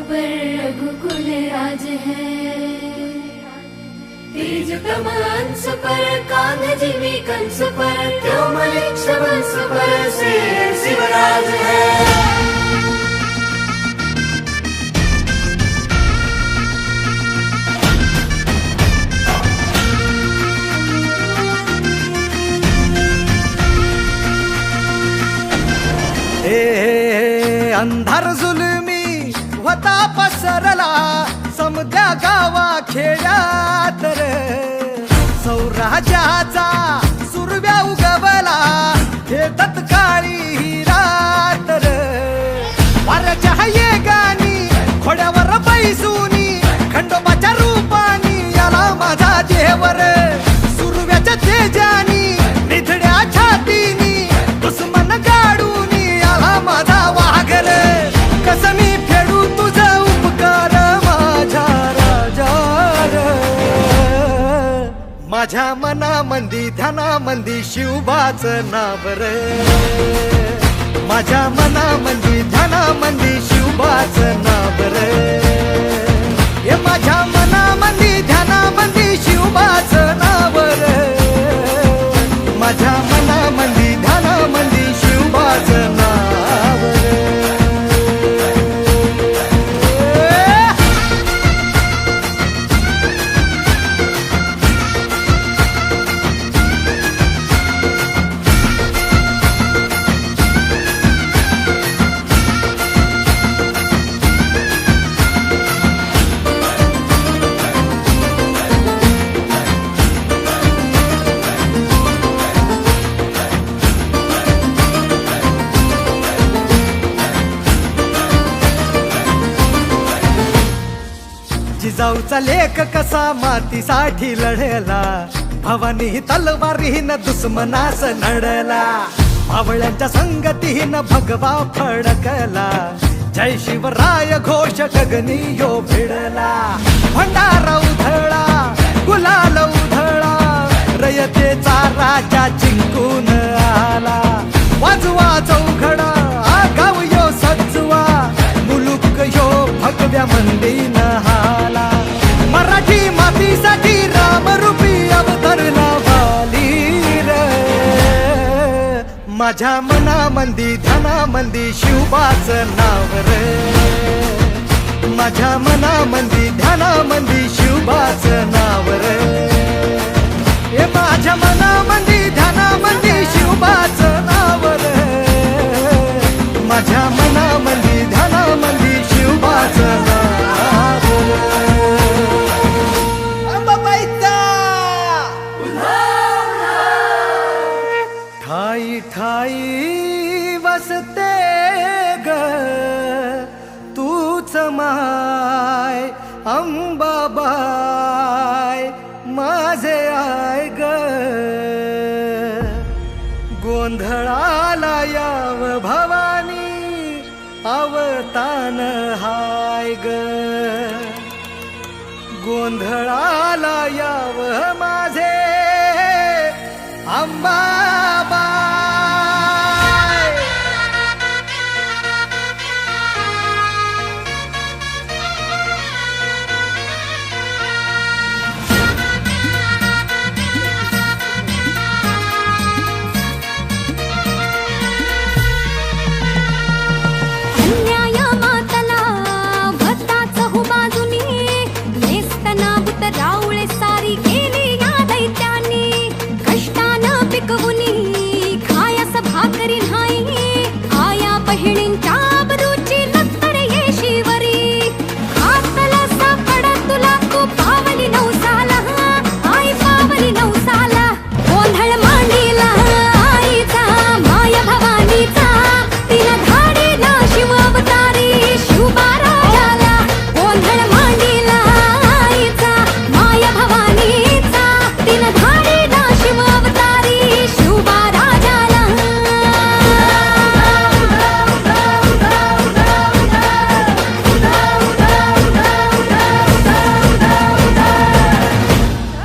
पर रघुकुल राज है। तेज तमंस पर कांध जिमी कंस पर, क्यों मलिक्ष वंश पर से शिवराज है। अंधार जुलमी होता पसरला समद्या गावा खेड्यात रे, सौराज्याचा सुरव्या उगवला हे तत्काळी ही रात रे। वाऱ्याच्या येगानी घोड्यावर बैसूनी खंडोबाच्या रूपानी याला माझा देवर, सुरव्याच्या तेजानी निधड्या छातीनी दुश्मन गाडूनी याला माझा वाघर। कसं मी फेडू तुझा उपकार माझ्या राजा रे, माझ्या मनामंदी ध्यानामंदी शिवबाचं नाव रे, माझ्या मनामंदी ध्यानामंदी शिवबाचं नाव रे। हे माझ्या मनामंदी ध्यानामंदी शिवबाचं नाव रे, माझ्या मनामंदी ध्यानामंदी शिवबाचं नाव रे। जिजाऊचा लेख कसा मातीसाठी लढला, भवानी तलवारीन दुश्मनास नडला, भावळ्यांच्या संगतीन भगवा फडकला, जय शिवराय घोष गगनी यो भिडला। भंडारा उधळा गुलाल उधळा, रयतेचा राजा जिंकून आला, वाजवा चौघडा गाव यो सजवा, मुलुक यो भगव्या मंदीन हाला। मराठी मातीसाठी रामरूपी अवतरला वाली रे, माझ्या मनामंदी ध्यानामंदी शिवबाचं नाव रे, माझ्या मनामंदी ध्यानामंदी शिवबाचं नाव रे। हे माझ्या मनामंदी ध्यानामंदी शिवबाचं नाव रे, माझ्या मनामंदी ध्यानामंदी शिवबाचं नाव रे। अंबाबाईचा ठाई ठाई वसते ग तूच माय, अंबाबाई माझे आय ग, गोंधळाला याव भवानी अवतान हाय ग, गोंधळाला याव माझे अंबा